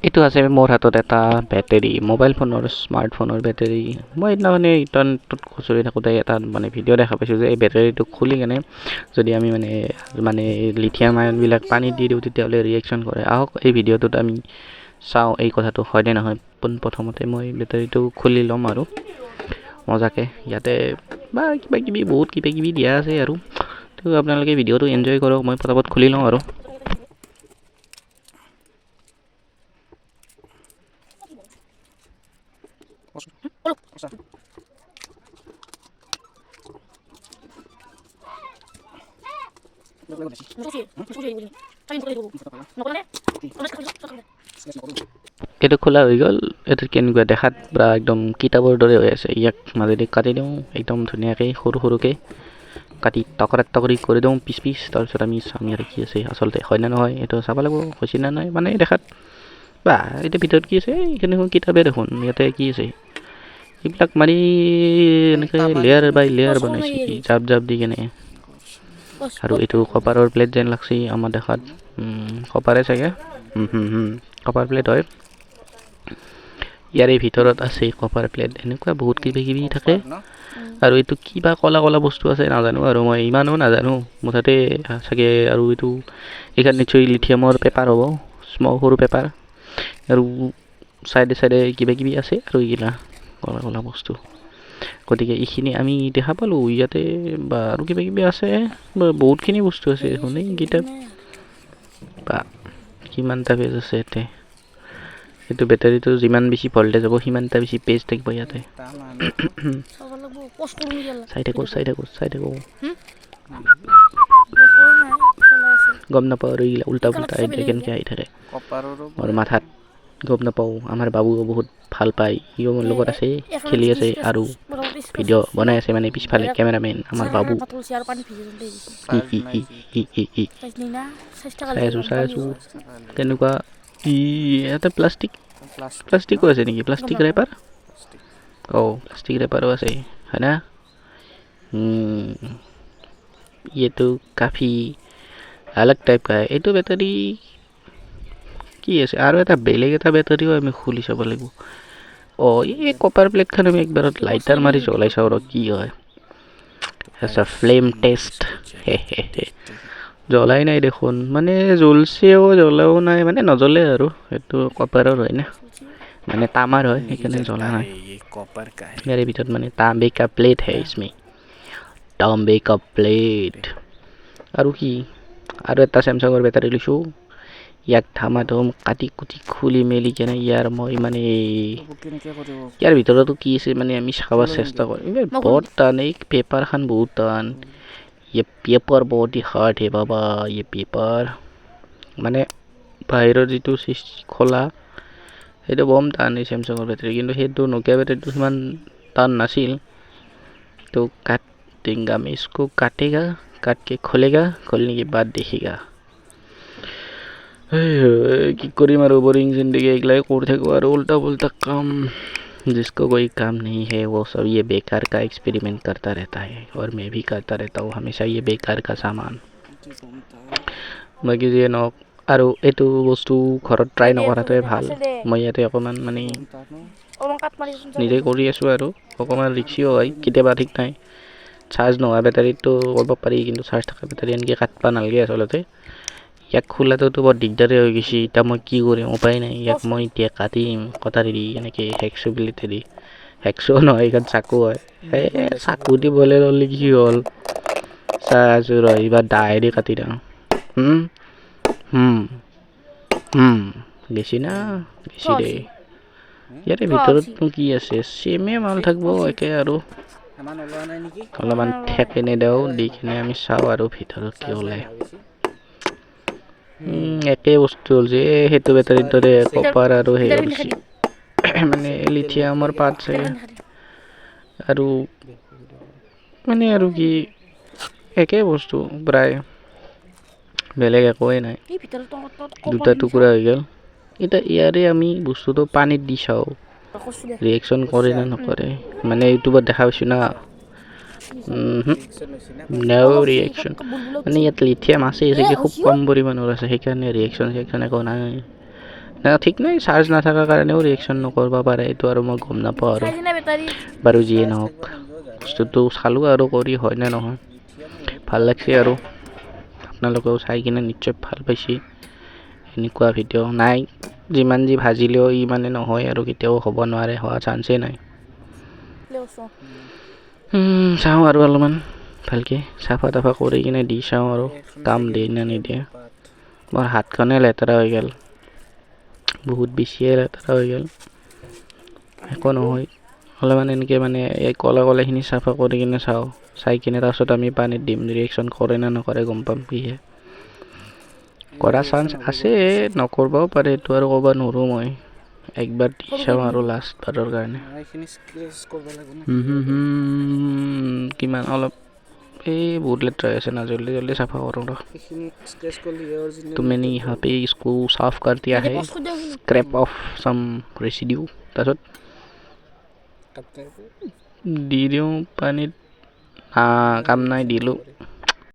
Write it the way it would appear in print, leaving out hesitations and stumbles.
এইটো আছে মোৰ হাতত এটা বেটেৰী মোবাইল ফোনৰ স্মাৰ্টফোনৰ বেটেৰী মই সেইদিনা মানে ইণ্টাৰনেটত খুচৰি থাকোঁতে এটা মানে ভিডিঅ' দেখা পাইছোঁ যে এই বেটেৰীটো খুলি কেনে যদি আমি মানে লিথিয়াম আয়নবিলাক পানীত দি দিওঁ তেতিয়াহ'লে ৰিয়েকশ্যন কৰে আহক এই ভিডিঅ'টোত আমি চাওঁ এই কথাটো হয়নে নহয় পোনপ্ৰথমতে মই বেটেৰীটো খুলি ল'ম আৰু মজাকৈ ইয়াতে বা কিবা কিবি বহুত কিবা কিবি দিয়া আছে আৰু তো আপোনালোকে ভিডিঅ'টো এনজয় কৰক মই পটাপট খুলি লওঁ আৰু এইটো খোলা হৈ গ'ল এইটো কেনেকুৱা দেখাত পূৰা একদম কিতাপৰ দৰে হৈ আছে ইয়াক মাজেদি কাটি দিওঁ একদম ধুনীয়াকৈ সৰু সৰুকৈ কাটি টকৰি কৰি দিওঁ পিচ পিচ তাৰপিছত আমি চাম ইয়াতে কি আছে আচলতে হয় নে নহয় এইটো চাব লাগিব হৈছে নে নাই মানে দেখাত বা এতিয়া ভিতৰত কি আছে এইখিনি কিতাপে দেখোন ইয়াতে কি আছে এইবিলাক মাৰি এনেকৈ লেয়াৰ বাই লেয়াৰ বনাইছে জাপ জাপ দি কেনে আৰু এইটো কপাৰৰ প্লেট যেন লাগছে আমাৰ দেখাত কপাৰে চাগে কপাৰ প্লেট হয় ইয়াৰে ভিতৰত আছে কপাৰ প্লেট এনেকুৱা বহুত কিবা কিবি থাকে আৰু এইটো কিবা কলা কলা বস্তু আছে নাজানো আৰু মই ইমানো নাজানো মুঠতে চাগে আৰু এইটো এইখান নিশ্চয় লিথিয়ামৰ পেপাৰ হ'ব সৰু পেপাৰ আৰু চাইডে চাইডে কিবা কিবি আছে আৰু এইগিলা কলা কলা বস্তু গতিকে এইখিনি আমি দেখা পালোঁ ইয়াতে বা আৰু কিবা কিবি আছে বহুতখিনি বস্তু আছে দেখোন এইকেইটা বা কিমানটা পেজ আছে ইয়াতে এইটো বেটাৰীটো যিমান বেছি ভল্টেজ হ'ব সিমানটা বেছি পেজ থাকিব ইয়াতে চাই থাকোঁ গম নাপাওঁ আৰু এইগিলা উল্টা পুল্টা আইডিয়া কেনেকৈ আহি থাকে মোৰ মাথাত গম নাপাওঁ আমাৰ বাবুও বহুত ভাল পায় সিও মোৰ লগত আছে খেলি আছে আৰু ভিডিঅ' বনাই আছে মানে পিছফালে কেমেৰামেন আমাৰ বাবু চাই আছোঁ তেনেকুৱা ইয়াতে প্লাষ্টিকো আছে নেকি প্লাষ্টিক ৰেপাৰ প্লাষ্টিক ৰেপাৰো আছে হয় না ये तो काफ़ी अलग टाइप का है এইটো বেটাৰী কি আছে আৰু এটা বেলেগ এটা বেটাৰীও আমি খুলি চাব লাগিব এই কপাৰ প্লেটখন আমি একবাৰত লাইটাৰ মাৰি জ্বলাই চাওঁ ৰ কি হয় ফ্লেম টেষ্ট জ্বলাই নাই দেখোন মানে জ্বলছেও জ্বলাও নাই মানে নজ্বলে আৰু এইটো কপাৰৰ হয় না মানে তামাৰ হয় সেইকাৰণে জ্বলা নাই ইয়াৰে ভিতৰত মানে तांबे का प्लेट है इसमें तांबे का प्लेट আৰু কি আৰু এটা চেমচাঙৰ বেটাৰী লৈছোঁ ইয়াক ধামাধুম কাটি কুটি খুলি মেলি কেনে ইয়াৰ মই মানে ইয়াৰ ভিতৰতো কি আছে মানে আমি চাব চেষ্টা কৰিম বহুত টান এই পেপাৰখন বহুত টান ये पेपर बहुत ही हार्ड है बाबा ये पेपर মানে বাহিৰৰ যিটো খোলা সেইটো বম টান এই চেমচাঙৰ বেটাৰী কিন্তু সেইটো নকিয়া বেটাৰীটো সিমান টান নাছিল তো কাট देंगे मैं इसको काटेगा काट के खोलेगा खोलने के बाद देखेगा কি কৰিম আৰু বৰিং জিন্দগী এইগিলাই কৰি থাকোঁ আৰু উল্টা পুল্টা কাম जिसको कोई काम नहीं है वो सब ये बेकार का एक्सपेरिमेंट करता रहता है और मैं भी करता रहता हूँ हमेशा ये बेकार का सामान বাকী যিয়ে নহওক আৰু এইটো বস্তু ঘৰত ট্ৰাই নকৰাটোৱে ভাল মই ইয়াতে অকণমান মানে নিজে কৰি আছোঁ আৰু অকণমান ৰিক্সিও হয় কেতিয়াবা ঠিক নাই চাৰ্জ নোহোৱা বেটাৰীটো কৰিব পাৰি কিন্তু চাৰ্জ থকা বেটাৰী এনেকৈ কাটিব নালাগে আচলতে ইয়াক খোলাটোতো বৰ দিগদাৰে হৈ গৈছে এতিয়া মই কি কৰিম উপায় নাই ইয়াক মই এতিয়া কাটিম কটাৰী দি এনেকৈ হেকচু বিলেটেদি হেকচু নহয় এইখন চাকু হয় এই চাকু দি বলে ল'লে কি হ'ল চাই আছোঁ ৰ এইবাৰ দায়েদি কাটি দিওঁ গেছি না গেছি দে ইয়াতে ভিতৰতনো কি আছে চেমে মাল থাকিব একে আৰু অলপমান ঠেকেনে দিওঁ দি কিনে আমি চাওঁ আৰু ভিতৰত কি ওলায় একেই বস্তু হ'ল যে সেইটো বেটাৰীৰ দৰে কপাৰ আৰু সেই মানে লিথিয়ামৰ পাত চাগে আৰু মানে আৰু কি একেই বস্তু প্ৰায় বেলেগ একোৱেই নাই দুটা টুকুৰা হৈ গ'ল এতিয়া ইয়াৰে আমি বস্তুটো পানীত দি চাওঁ ৰিয়েকশ্যন কৰে নে নকৰে মানে ইউটিউবত দেখা পাইছোঁ না no ৰিয়েকশ্যন মানে ইয়াত লিথিয়াম আছে চাগে খুব কম পৰিমাণৰ আছে সেইকাৰণে ৰিয়েকশ্যন একো নাই না ঠিক নাই চাৰ্জ নাথাকাৰ কাৰণেও ৰিয়েকশ্যন নকৰিব পাৰে এইটো আৰু মই গম নাপাওঁ আৰু চাইছিনা বেটাৰী বাৰু যিয়ে নহওক বস্তুটো চালোঁ আৰু কৰি হয় নে নহয় ভাল লাগছে আৰু আপোনালোকেও চাই কিনে নিশ্চয় ভাল পাইছে এনেকুৱা ভিডিঅ' নাই যিমান যি ভাজিলেও ইমানে নহয় আৰু কেতিয়াও হ'ব নোৱাৰে হোৱা চান্সেই নাই লেওছো চাওঁ আৰু অলপমান ভালকৈ চাফা তাফা কৰি কিনে দি চাওঁ আৰু কাম দিয়ে নে নিদিয়ে মোৰ হাতখনে লেতেৰা হৈ গ'ল বহুত বেছিয়ে লেতেৰা হৈ গ'ল একো নহয় অলপমান এনেকৈ মানে এই কলা কলাখিনি চাফা কৰি কিনে চাই কিনে তাৰপিছত আমি পানীত দিম ৰিয়েকশ্যন কৰে নে নকৰে গম পাম কিহে কৰা চান্স আছে নকৰিবও পাৰে এইটো আৰু ক'ব নোৱাৰোঁ মই একবাৰ দি চাওঁ আৰু লাষ্ট বাৰৰ কাৰণে কিমান অলপ এই বহুত লেতেৰা হৈ আছে না জল্দি জল্দি চাফা কৰোঁ ৰ तो मैंने यहाँ पे इसको साफ कर दिया है स्क्रैप ऑफ सम रेसिड्यू তাৰপিছত দি দিওঁ পানীত কাম নাই দিলোঁ